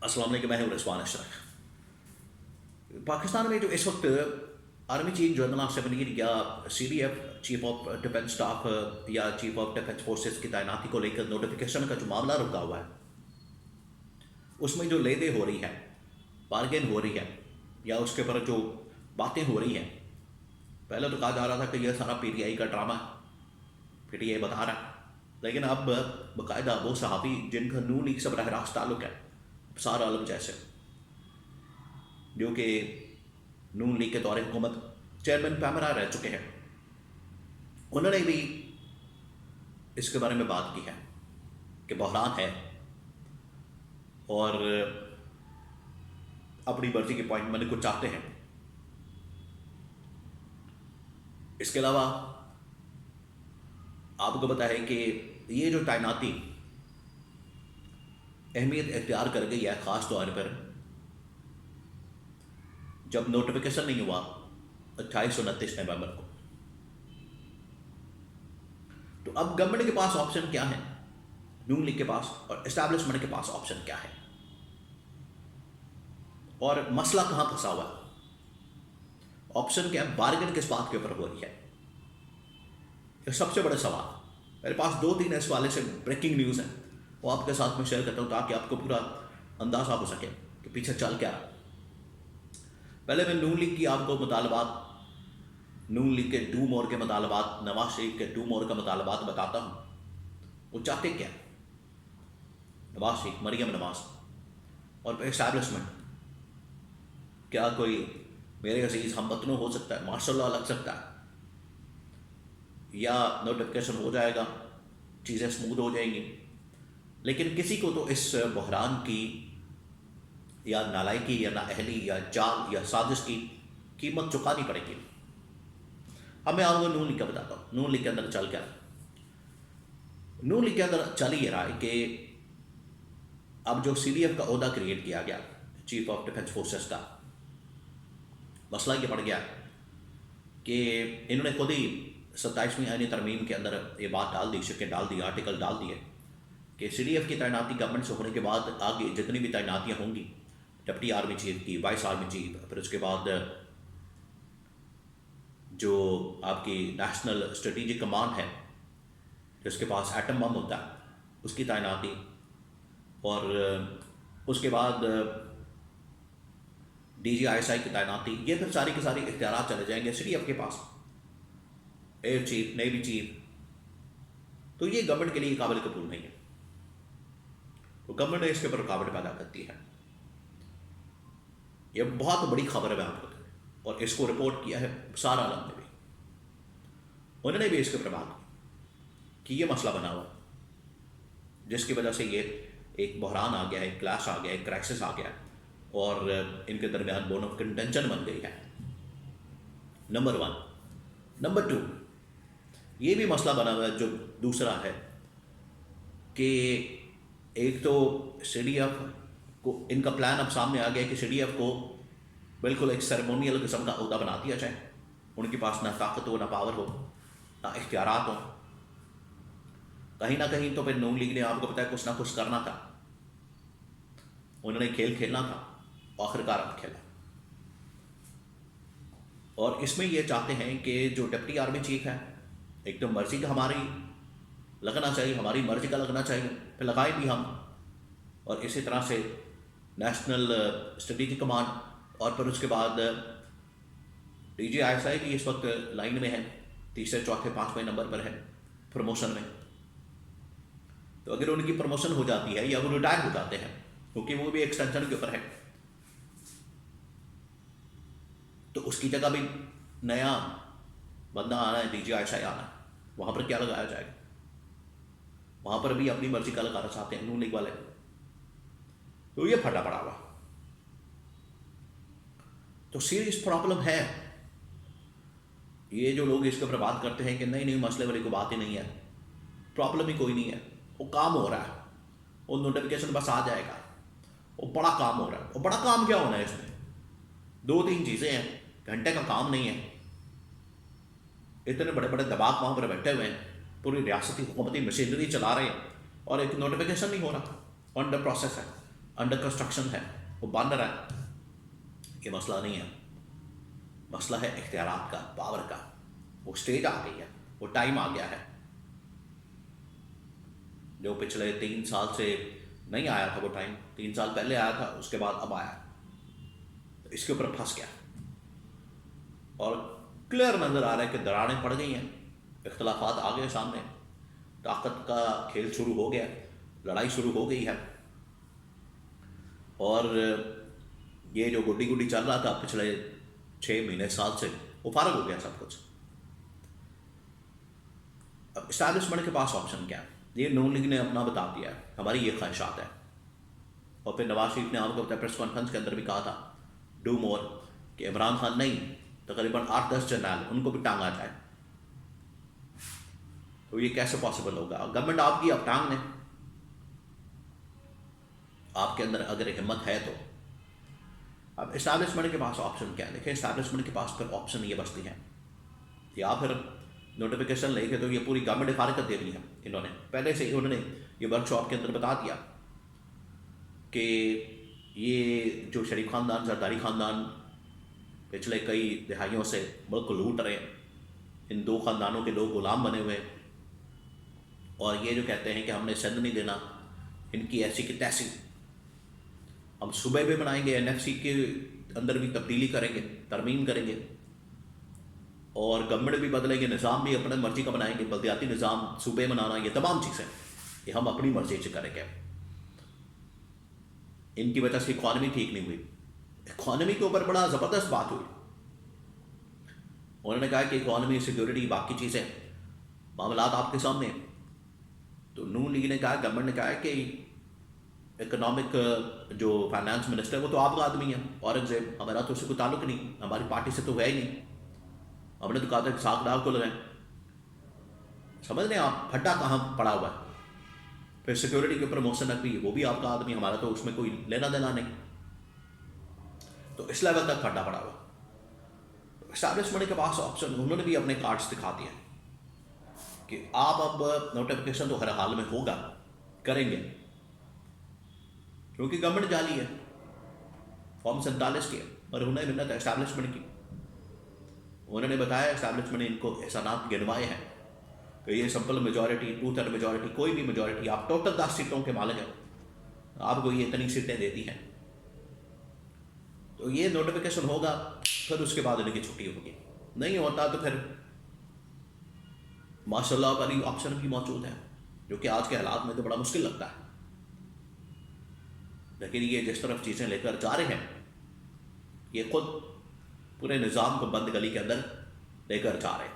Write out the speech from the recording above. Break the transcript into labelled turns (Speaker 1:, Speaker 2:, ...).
Speaker 1: अस्सलाम वालेकुम, मैं हूं रिजवान अशरफ। पाकिस्तान में जो इस वक्त army chief general Asif Munir या CDF chief of defence staff या चीफ ऑफ डिफेंस फोर्सेस की तैनाती को लेकर नोटिफिकेशन का जो मामला रुका हुआ है, उसमें जो लेदे हो रही है, बार्गेन हो रही है, या उसके ऊपर जो बातें हो रही हैं, पहले तो कहा जा रहा था कि यह सारा PTI का ड्रामा है, PTI बता रहा है, लेकिन अब बाकायदा वो सहाफ़ी जिनका नून लीग से बरह रास्त ताल्लुक है, सार आलम जैसे, जो कि नून लीग के दौरे हुकूमत चेयरमैन पैमरा रह चुके हैं, उन्होंने भी इसके बारे में बात की है कि बहरान है और अपनी मर्जी के अपॉइंटमेंट को चाहते हैं। इसके अलावा आपको पता है कि ये जो तैनाती अहमियत इख्तियार कर गई है, ख़ास तौर पर जब नोटिफिकेशन नहीं हुआ 28 और 29 नवंबर को। तो अब गवर्नमेंट के पास ऑप्शन क्या है, नून लीग के पास और एस्टैब्लिशमेंट के पास ऑप्शन क्या है, और मसला कहां फंसा हुआ है, ऑप्शन क्या है, बार्गेन किस बात के ऊपर हो रही है, यह सबसे बड़ा सवाल। मेरे पास 2-3 इस वाले से ब्रेकिंग न्यूज़ है, वो आपके साथ में शेयर करता हूँ ताकि आपको पूरा अंदाज़ा हो सके कि पीछे चल क्या रहा। पहले मैं नून लीग की आपको मुतालबात, नून लीग के डू मोर के मुतालबात, नवाज शरीफ के डू मोर का मुतालबात बताता हूँ। वो चाहते क्या, नवाज शरीफ, मरियम नवाज और एस्टैब्लिशमेंट, क्या कोई मेरे अजीज़ हमवतनों हो सकता है, माशाल्लाह लग सकता है, या नोटिफिकेशन हो जाएगा, चीज़ें स्मूथ हो जाएंगी, लेकिन किसी को तो इस बहरान की या नालायकी या नाअहली या जाल या साजिश की कीमत चुकानी पड़ेगी। अब मैं आपको नून लीग का बताता हूँ, नून लीग के अंदर चल क्या, नून लीग के अंदर चल ही रहा है कि अब जो CDF का ओहदा क्रिएट किया गया, चीफ ऑफ डिफेंस फोर्सेस का, मसला ये पड़ गया कि इन्होंने खुद ही 27वीं आईनी तरमीम के अंदर ये बात डाल दी, शिक्के डाल दी, आर्टिकल डाल दिए कि CDF की तैनाती गवर्नमेंट से होने के बाद आगे जितनी भी तैनातियाँ होंगी, डिप्टी आर्मी चीफ की, वाइस आर्मी चीफ, फिर उसके बाद जो आपकी नेशनल स्ट्रेटेजिक कमांड है जिसके पास एटम बम होता है, उसकी तैनाती, और उसके बाद DGISI की तैनाती, ये फिर सारी की सारी इख्तियार चले जाएंगे CDF के पास, एयर चीफ, नेवी चीफ। तो ये गवर्नमेंट के लिए काबिल कबूल नहीं है, तो गवर्नमेंट ने इसके ऊपर रुकावट पैदा करती है। ये बहुत बड़ी खबर है आपको, और इसको रिपोर्ट किया है सारा आलम ने भी, उन्होंने भी इसके ऊपर बात की कि ये मसला बना हुआ, जिसकी वजह से ये एक बहरान आ गया है, एक क्लैश आ गया है, एक क्राइसिस आ गया है, और इनके दरमियान बोन ऑफ कंटेंशन बन गई है, नंबर 1। नंबर 2, ये भी मसला बना हुआ है जो दूसरा है कि एक तो CDF को, इनका प्लान अब सामने आ गया कि CDF को बिल्कुल एक सेरेमोनियल किस्म का ओहदा बना दिया जाए, उनके पास ना ताकत हो, ना पावर हो, ना इख्तियारात हो। कहीं ना कहीं तो फिर नून लीग ने, आपको पता है, कुछ ना कुछ करना था, उन्होंने खेल खेलना था, आखिरकार अब खेला। और इसमें ये चाहते हैं कि जो डिप्टी आर्मी चीफ है, एक तो मर्जी का हमारी लगना चाहिए, हमारी मर्जी का लगना चाहिए, फिर लगाए भी हम, और इसी तरह से नेशनल स्ट्रेटेजिक कमांड, और फिर उसके बाद DGISI भी इस वक्त लाइन में है, 3रे, 4थे, 5वें नंबर पर है प्रमोशन में। तो अगर उनकी प्रमोशन हो जाती है या वो रिटायर हो जाते हैं, क्योंकि वो भी एक्सटेंशन के ऊपर है, तो उसकी जगह भी नया बंदा आना है, DGISI आना है, वहाँ पर क्या लगाया जाएगा, वहाँ पर भी अपनी मर्जी का लगाना चाहते हैं नून लीग वाले। तो ये फटा पड़ा हुआ, तो सीरियस प्रॉब्लम है। ये जो लोग इसके ऊपर बात करते हैं कि नहीं नहीं मसले वाली कोई बात ही नहीं है, प्रॉब्लम ही कोई नहीं है, वो काम हो रहा है, वो नोटिफिकेशन बस आ जाएगा, वो बड़ा काम हो रहा है। और बड़ा काम क्या होना है इसमें, 2-3 चीज़ें हैं, घंटे का काम नहीं है, इतने बड़े बड़े दबाव वहाँ पर बैठे हुए हैं, पूरी रियासती हुकूमती मशीनरी चला रहे हैं, और एक नोटिफिकेशन नहीं हो रहा, ऑन द प्रोसेस है। अंडर कंस्ट्रक्शन है, वो बन रहा है, ये मसला नहीं है। मसला है इख्तियारात का, पावर का। वो स्टेज आ गई है, वो टाइम आ गया है जो पिछले 3 साल से नहीं आया था। वो टाइम 3 साल पहले आया था, उसके बाद अब आया, तो इसके ऊपर फंस गया। और क्लियर नजर आ रहा है कि दरारें पड़ गई हैं, इख्तलाफात आ गए सामने, ताकत का खेल शुरू हो गया, लड़ाई शुरू हो गई है। और ये जो गुड्डी गुड्डी चल रहा था पिछले 6 महीने साल से, वो फारग हो गया सब कुछ। अब इस्टेब्लिशमेंट के पास ऑप्शन क्या है? ये नून लीग ने अपना बता दिया है, हमारी ये ख्वाहिशात है। और फिर नवाज शरीफ ने आपको प्रेस कॉन्फ्रेंस के अंदर भी कहा था डू मोर, कि इमरान खान नहीं, तकरीबन 8-10 जनरल उनको भी टांगा जाए। तो ये कैसे पॉसिबल होगा? गवर्नमेंट आपकी अब टांग ने, आपके अंदर अगर हिम्मत है तो। अब इस्टेब्लिशमेंट के पास ऑप्शन क्या है? देखिए, इस्टेब्लिशमेंट के पास फिर ऑप्शन ये बचती है, या फिर नोटिफिकेशन लेके तो ये पूरी गवर्नमेंट फारिग कर दे रही है। इन्होंने पहले से ही उन्होंने ये वर्कशॉप के अंदर बता दिया कि ये जो शरीफ खानदान, जरदारी खानदान पिछले कई दिहाइयों से मुल्क को लूट रहे हैं, इन 2 खानदानों के लोग गुलाम बने हुए हैं। और ये जो कहते हैं कि हमने सिंध नहीं देना, इनकी ऐसी की तैसी, हम सूबे भी बनाएंगे, एनएफसी के अंदर भी तब्दीली करेंगे, तरमीम करेंगे, और गवर्नमेंट भी बदलेंगे, निज़ाम भी अपने मर्जी का बनाएंगे, बल्दियाती निज़ाम, सूबे बनाना, ये तमाम चीज़ें ये हम अपनी मर्जी से करेंगे। इनकी वजह से इकॉनमी ठीक नहीं हुई। इकॉनमी के ऊपर बड़ा ज़बरदस्त बात हुई। उन्होंने कहा कि इकॉनमी, सिक्योरिटी, बाकी चीज़ें, मामलात आपके सामने। तो नून लीग ने कहा, गवर्नमेंट ने कहा कि इकोनॉमिक जो फाइनेंस मिनिस्टर वो तो आपका आदमी है, औरंगजेब, हमारा तो उससे कोई ताल्लुक नहीं, हमारी पार्टी से तो है ही नहीं। हमने तो कहा था कि साग डाल को लगाएं। समझ रहे हैं आप फड्डा कहाँ पड़ा हुआ है? फिर सिक्योरिटी के ऊपर मोहसिन नकवी, वो भी आपका आदमी, हमारा तो उसमें कोई लेना देना नहीं। तो इस लेवल तक फड्डा पड़ा हुआ। एस्टैब्लिशमेंट के पास ऑप्शन, उन्होंने भी अपने कार्ड्स दिखा दिए कि आप अब नोटिफिकेशन तो हर हाल में होगा, करेंगे, क्योंकि गवर्नमेंट जाली है, फॉर्म 47 की है, और उन्हें मिन्नत है एस्टैब्लिशमेंट की। उन्होंने बताया एस्टैब्लिशमेंट ने इनको एहसानात गिनवाए हैं कि ये सिंपल मेजॉरिटी, 2/3 मेजॉरिटी, कोई भी मेजॉरिटी, आप टोटल 10 सीटों के मालिक हैं, आपको ये इतनी सीटें देती हैं। तो ये नोटिफिकेशन होगा, फिर उसके बाद इनकी छुट्टी होगी। नहीं होता तो फिर माशाल्लाह वाली ऑप्शन भी मौजूद है, जो कि आज के हालात में तो बड़ा मुश्किल लगता है। लेकिन ये जिस तरफ चीज़ें लेकर जा रहे हैं, ये खुद पूरे निज़ाम को बंद गली के अंदर लेकर जा रहे हैं।